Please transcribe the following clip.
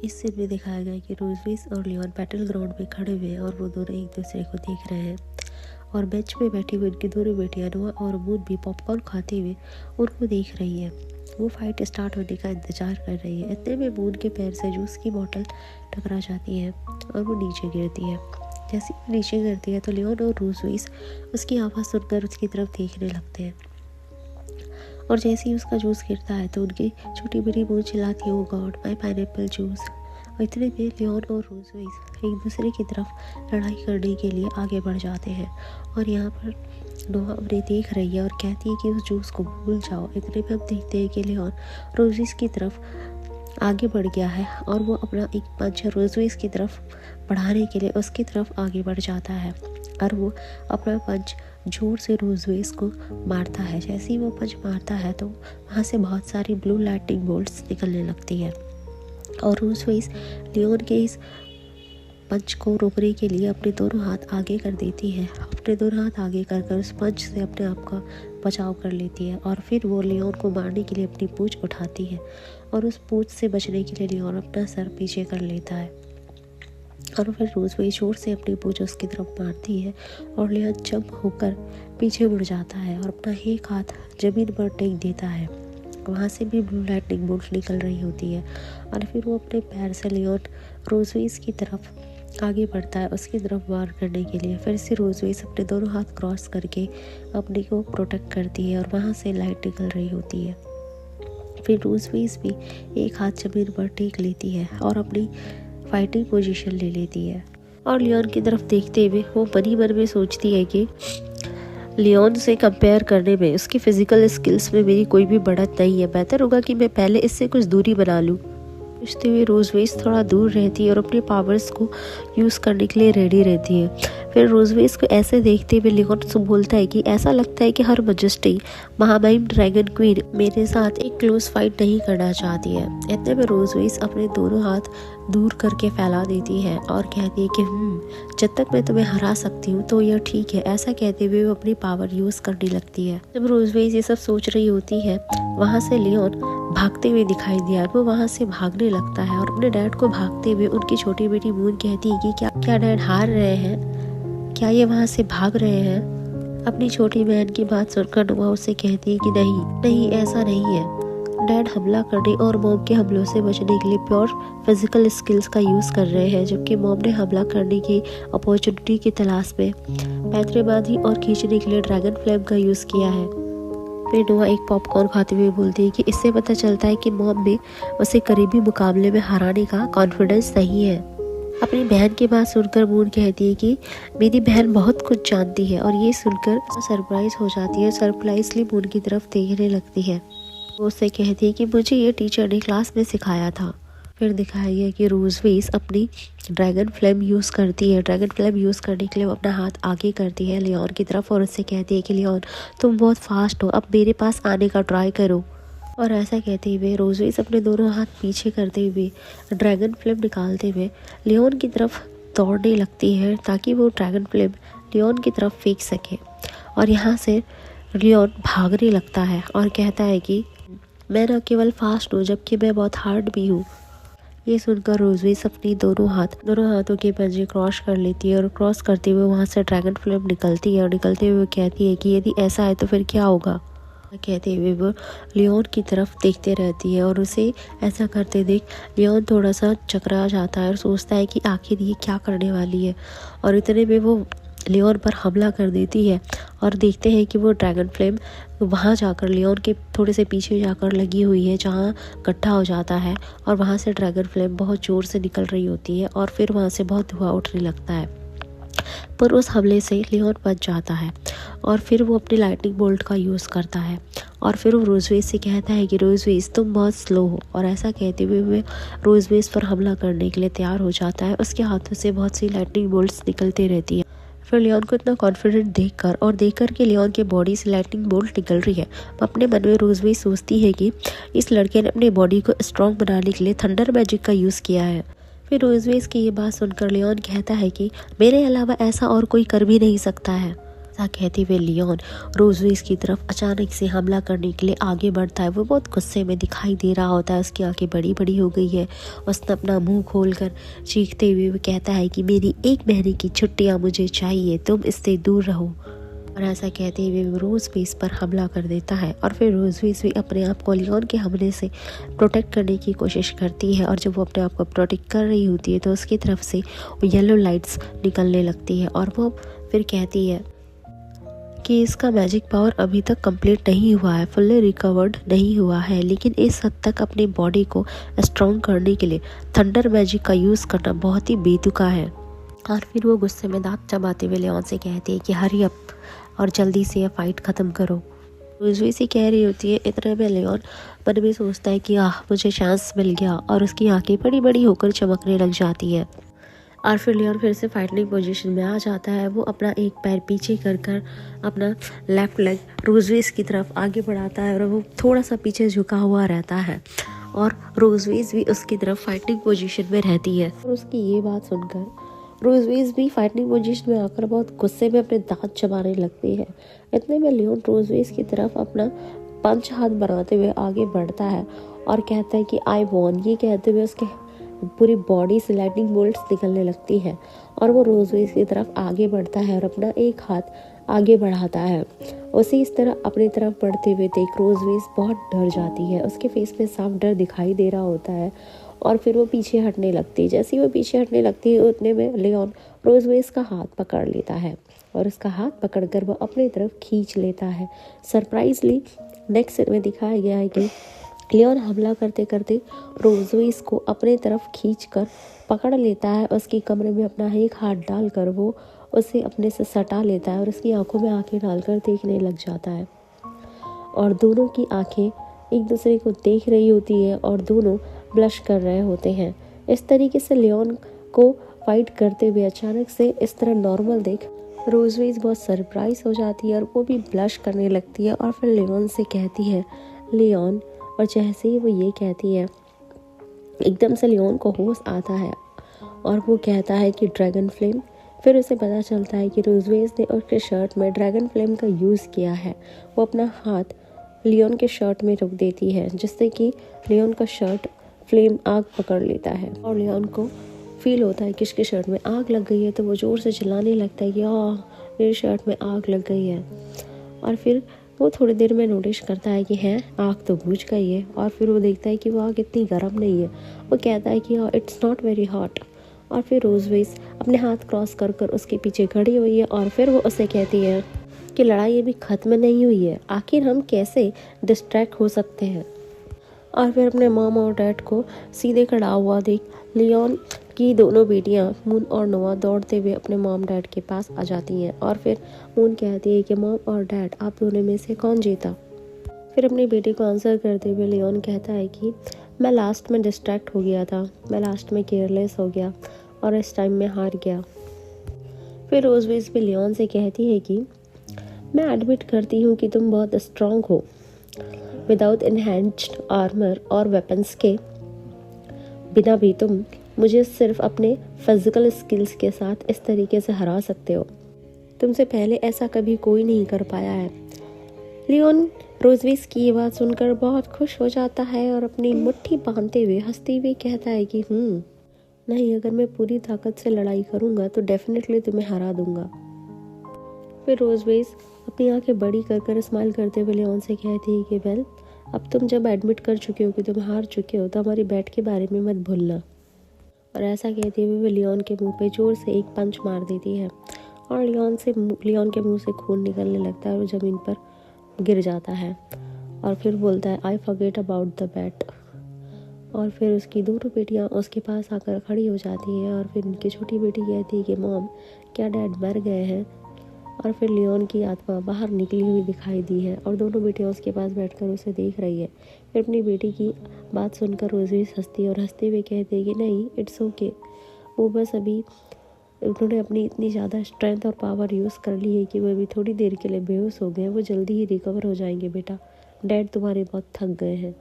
इस सीन में दिखाया गया है कि रोजवेस और लियोन बैटल ग्राउंड में खड़े हुए हैं और वो दोनों एक दूसरे को देख रहे हैं। और बेंच पे बैठी हुई उनकी दोनों बेटियां नोआ और मून भी पॉपकॉर्न खाते हुए उनको देख रही है। वो फाइट स्टार्ट होने का इंतजार कर रही है। इतने में मून के पैर से जूस की बोतल टकरा जाती है और वो नीचे गिरती है। जैसे ही नीचे गिरती है तो लियोन और रोजवेस उसकी आवाज़ सुनकर उसकी तरफ देखने लगते हैं। और जैसे ही उसका जूस गिरता है तो उनकी छोटी बड़ी मून चिल्लाती है, ओ गॉड माय पाइनएप्पल जूस। और इतने में लियोन और रोजवेस एक दूसरे की तरफ लड़ाई करने के लिए आगे बढ़ जाते हैं। और यहाँ पर नोआ उन्हें देख रही है और कहती है कि उस जूस को भूल जाओ। इतने में हम देखते हैं कि लियोन रोजवेस की तरफ आगे बढ़ गया है और वो अपना एक पंच रोजवेस की तरफ बढ़ाने के लिए उसकी तरफ आगे बढ़ जाता है और वो अपना पंच जोर से रोजवेस को मारता है। जैसे ही वो पंच मारता है तो वहाँ से बहुत सारी ब्लू लाइटिंग बोल्ट्स निकलने लगती है और रोजवेस लियोन के इस पंच को रोकने के लिए अपने दोनों हाथ आगे कर देती है। अपने दोनों हाथ आगे कर उस पंच से अपने आप का बचाव कर लेती है और फिर वो लियोन को मारने के लिए अपनी पूंछ उठाती है और उस पूंछ से बचने के लिए लियोन अपना सर पीछे कर लेता है और फिर रोजवेस जोर से अपनी पूंछ उसकी तरफ मारती है और लियोन जंप होकर पीछे मुड़ जाता है और अपना एक हाथ जमीन पर टेक देता है। वहाँ से भी ब्लू लाइटिंग बोल्ट निकल रही होती है और फिर वो अपने पैर से लियोन रोजवेस की तरफ आगे बढ़ता है उसकी तरफ वार करने के लिए। फिर से रोजवेस अपने दोनों हाथ क्रॉस करके अपने को प्रोटेक्ट करती है और वहाँ से लाइट निकल रही होती है। फिर रोजवेस भी एक हाथ जमीन पर टेक लेती है और अपनी फाइटिंग पोजीशन ले लेती है और लियोन की तरफ देखते हुए वो मन में सोचती है कि लियोन से कंपेयर करने में उसकी फिजिकल स्किल्स में मेरी कोई भी बढ़त नहीं है। बेहतर होगा कि मैं पहले इससे कुछ दूरी बना लूँ। सोचते हुए रोजवेस थोड़ा दूर रहती है और अपने पावर्स को यूज़ करने के लिए रेडी रहती है। फिर रोजवेस को ऐसे देखते हुए लियोन से बोलता है कि ऐसा लगता है कि हर मजेस्टी महामहिम ड्रैगन क्वीन मेरे साथ एक क्लोज फाइट नहीं करना चाहती है। इतने में रोजवेस अपने दोनों हाथ दूर करके फैला देती है और कहती है कि जब तक मैं तुम्हें हरा सकती हूँ तो यह ठीक है। ऐसा कहते हुए वो अपनी पावर यूज़ करने लगती है। जब रोजवेस ये सब सोच रही होती है वहाँ से लियोन भागते हुए दिखाई दिया। वो वहाँ से भागने लगता है और अपने डैड को भागते हुए उनकी छोटी बेटी मून कहती है कि क्या डैड हार रहे हैं, क्या ये वहाँ से भाग रहे हैं। अपनी छोटी बहन की बात सुनकर नोआ उसे कहती है कि नहीं ऐसा नहीं है। डैड हमला करने और मॉम के हमलों से बचने के लिए प्योर फिजिकल स्किल्स का यूज़ कर रहे हैं, जबकि मॉम ने हमला करने की अपॉर्चुनिटी की तलाश में पैतरेबाजी और खींचने के लिए ड्रैगन फ्लेम का यूज़ किया है। फिर नोआ एक पॉपकॉर्न खाते हुए बोलती है कि इससे पता चलता है कि मॉम में उसे करीबी मुकाबले में हराने का कॉन्फिडेंस नहीं है। अपनी बहन की बात सुनकर मून कहती है कि मेरी बहन बहुत कुछ जानती है और ये सुनकर सरप्राइज हो जाती है। सरप्राइजली मून की तरफ देखने लगती है। वो उससे कहती है कि मुझे ये टीचर ने क्लास में सिखाया था। फिर दिखाया गया कि रोजवेस अपनी ड्रैगन फ्लेम यूज़ करती है। ड्रैगन फ्लेम यूज़ करने के लिए वो अपना हाथ आगे करती है लियोन की तरफ और उससे कहती है कि लियोन तुम बहुत फास्ट हो, अब मेरे पास आने का ट्राई करो। और ऐसा कहते हुए रोजवेस अपने दोनों हाथ पीछे करते हुए ड्रैगन फ्लेम निकालते हुए लियोन की तरफ दौड़ने लगती है ताकि वो ड्रैगन फ्लेम लियोन की तरफ फेंक सके। और यहाँ से लियोन भागने लगता है और कहता है कि मैं न केवल फास्ट हूँ जबकि मैं बहुत हार्ड भी हूँ। ये सुनकर रोजवेस अपनी दोनों हाथों के पंजे क्रॉस कर लेती है और क्रॉस करते हुए वहाँ से ड्रैगन फ्लेम निकलती है और निकलते हुए कहती है कि यदि ऐसा है तो फिर क्या होगा। कहते हुए वो लियोन की तरफ देखते रहती है और उसे ऐसा करते देख लियोन थोड़ा सा चकरा जाता है और सोचता है कि आखिर ये क्या करने वाली है। और इतने में वो लियोन पर हमला कर देती है और देखते हैं कि वो ड्रैगन फ्लेम वहाँ जाकर लियोन के थोड़े से पीछे जाकर लगी हुई है जहाँ इकट्ठा हो जाता है और वहाँ से ड्रैगन फ्लेम बहुत ज़ोर से निकल रही होती है और फिर वहाँ से बहुत धुआं उठने लगता है। पर उस हमले से लियोन बच जाता है और फिर वो अपनी लाइटनिंग बोल्ट का यूज़ करता है और फिर वो रोजवेस से कहता है कि रोजवेस तुम बहुत स्लो हो। और ऐसा कहते हुए वो रोजवेस पर हमला करने के लिए तैयार हो जाता है। उसके हाथों से बहुत सी लाइटनिंग बोल्ट्स निकलती रहती है। फिर लियोन को इतना कॉन्फिडेंट देखकर कि लियोन के बॉडी से लाइटनिंग बोल्ट निकल रही है, अपने मन में रोजवेस सोचती है कि इस लड़के ने अपनी बॉडी को स्ट्रॉन्ग बनाने के लिए थंडर मैजिक का यूज़ किया है। फिर रोजवेस की ये बात सुनकर लियोन कहता है कि मेरे अलावा ऐसा और कोई कर भी नहीं सकता है। ऐसा कहते हुए लियोन रोजवेज की तरफ अचानक से हमला करने के लिए आगे बढ़ता है। वो बहुत गुस्से में दिखाई दे रहा होता है, उसकी आंखें बड़ी बड़ी हो गई है। उसने अपना मुंह खोलकर चीखते हुए वो कहता है कि मेरी 1 महीने की छुट्टियां मुझे चाहिए, तुम इससे दूर रहो। और ऐसा कहते हुए वो रोजवेज पर हमला कर देता है और फिर रोजवेज भी अपने आप को लियोन के हमले से प्रोटेक्ट करने की कोशिश करती है। और जब वो अपने आप को प्रोटेक्ट कर रही होती है तो उसकी तरफ से येलो लाइट्स निकलने लगती है और वो फिर कहती है कि इसका मैजिक पावर अभी तक कंप्लीट नहीं हुआ है, फुल्ली रिकवर्ड नहीं हुआ है, लेकिन इस हद तक अपनी बॉडी को स्ट्रॉन्ग करने के लिए थंडर मैजिक का यूज़ करना बहुत ही बेतुका है। और फिर वो गुस्से में दांत चबाते हुए लियोन से कहती है कि हरी अप और जल्दी से ये फाइट ख़त्म करो। रोजवे से कह रही होती है। इतने में लियोन मन में सोचता है कि मुझे चांस मिल गया, और उसकी आंखें बड़ी बड़ी होकर चमकने लग जाती है। और फिर लियोन फिर से फाइटिंग पोजीशन में आ जाता है। वो अपना एक पैर पीछे कर अपना लेफ्ट लेग रोजवेज की तरफ आगे बढ़ाता है और वो थोड़ा सा पीछे झुका हुआ रहता है और रोजवेज भी उसकी तरफ फाइटिंग पोजीशन में रहती है। और उसकी ये बात सुनकर रोजवेज भी फाइटिंग पोजीशन में आकर बहुत गुस्से में अपने दांत चबाने लगती है। इतने में लियोन रोजवेज की तरफ अपना पंच हाथ बनाते हुए आगे बढ़ता है और कहता है कि आई वॉन। ये कहते हुए उसके पूरी बॉडी से लाइटनिंग बोल्ट्स निकलने लगती है और वो रोजवेज की तरफ आगे बढ़ता है और अपना एक हाथ आगे बढ़ाता है। उसे इस तरह अपनी तरफ बढ़ते हुए देख रोजवेज बहुत डर जाती है। उसके फेस में साफ डर दिखाई दे रहा होता है और फिर वो पीछे हटने लगती है। जैसे ही वो पीछे हटने लगती है उतने में लियोन रोजवेज का हाथ पकड़ लेता है और उसका हाथ पकड़कर वो अपनी तरफ खींच लेता है। सरप्राइजली नेक्स्ट में दिखाया गया है कि लियोन हमला करते करते रोजवेज को अपने तरफ खींचकर पकड़ लेता है। उसकी कमरे में अपना एक हाथ डालकर वो उसे अपने से सटा लेता है और उसकी आंखों में आंखें डालकर देखने लग जाता है और दोनों की आंखें एक दूसरे को देख रही होती है और दोनों ब्लश कर रहे होते हैं। इस तरीके से लियोन को फाइट करते हुए अचानक से इस तरह नॉर्मल देख रोजवेज बहुत सरप्राइज हो जाती है और वो भी ब्लश करने लगती है और फिर लियोन से कहती है लियोन। और जैसे ही वो ये कहती है एकदम से लियोन को होश आता है और वो कहता है कि ड्रैगन फ्लेम। फिर उसे पता चलता है कि रोजवेज ने उसके शर्ट में ड्रैगन फ्लेम का यूज़ किया है। वो अपना हाथ लियोन के शर्ट में रख देती है जिससे कि लियोन का शर्ट फ्लेम आग पकड़ लेता है और लियोन को फील होता है कि इसके शर्ट में आग लग गई है। तो वो ज़ोर से चिल्लाने लगता है कि मेरी शर्ट में आग लग गई है। और फिर वो थोड़ी देर में नोटिस करता है कि आग तो बुझ गई है और फिर वो देखता है कि वो आग इतनी गर्म नहीं है। वो कहता है कि इट्स नॉट वेरी हॉट। और फिर रोजवेज अपने हाथ क्रॉस कर कर उसके पीछे खड़ी हुई है और फिर वो उसे कहती है कि लड़ाई अभी ख़त्म नहीं हुई है, आखिर हम कैसे डिस्ट्रैक्ट हो सकते हैं। और फिर अपने मॉम और डैड को सीधे खड़ा हुआ देख लियोन की दोनों बेटियां मून और नोआ दौड़ते हुए अपने मॉम डैड के पास आ जाती हैं। और फिर मून कहती है कि मॉम और डैड आप दोनों में से कौन जीता। फिर अपनी बेटी को आंसर करते हुए लियोन कहता है कि मैं लास्ट में डिस्ट्रैक्ट हो गया था, मैं लास्ट में केयरलेस हो गया और इस टाइम में हार गया। फिर रोजवेज भी लियोन से कहती है कि मैं एडमिट करती हूँ कि तुम बहुत स्ट्रांग हो। विदाउट इनहैंस्ड आर्मर और वेपन्स के बिना भी तुम मुझे सिर्फ अपने फिजिकल स्किल्स के साथ इस तरीके से हरा सकते हो। तुमसे पहले ऐसा कभी कोई नहीं कर पाया है। लियोन रोजवेज की ये बात सुनकर बहुत खुश हो जाता है और अपनी मुट्ठी बांधते हुए हंसते हुए कहता है कि नहीं, अगर मैं पूरी ताकत से लड़ाई करूँगा तो डेफिनेटली तुम्हें हरा दूंगा। फिर रोजवेज अपनी आंखें बड़ी कर स्माइल करते हुए लियोन से कहती है कि वेल, अब तुम जब एडमिट कर चुके हो कि तुम हार चुके हो तो हमारी बैट के बारे में मत भूलना। और ऐसा कहते हुए वो लियोन के मुंह पे जोर से एक पंच मार देती है और लियोन के मुंह से खून निकलने लगता है और वो ज़मीन पर गिर जाता है और फिर बोलता है I forget about the bat. और फिर उसकी दोनों बेटियां उसके पास आकर खड़ी हो जाती हैं और फिर उनकी छोटी बेटी कहती है कि मॉम, क्या डैड मर गए हैं। और फिर लियोन की आत्मा बाहर निकली हुई दिखाई दी है और दोनों बेटियां उसके पास बैठकर उसे देख रही है। फिर अपनी बेटी की बात सुनकर रोजवेज हंसती है और हंसते हुए कहते हैं कि नहीं, इट्स ओके। वो बस अभी उन्होंने अपनी इतनी ज़्यादा स्ट्रेंथ और पावर यूज़ कर ली है कि वो अभी थोड़ी देर के लिए बेहोश हो गए हैं। वो जल्दी ही रिकवर हो जाएंगे बेटा, डैड तुम्हारे बहुत थक गए हैं।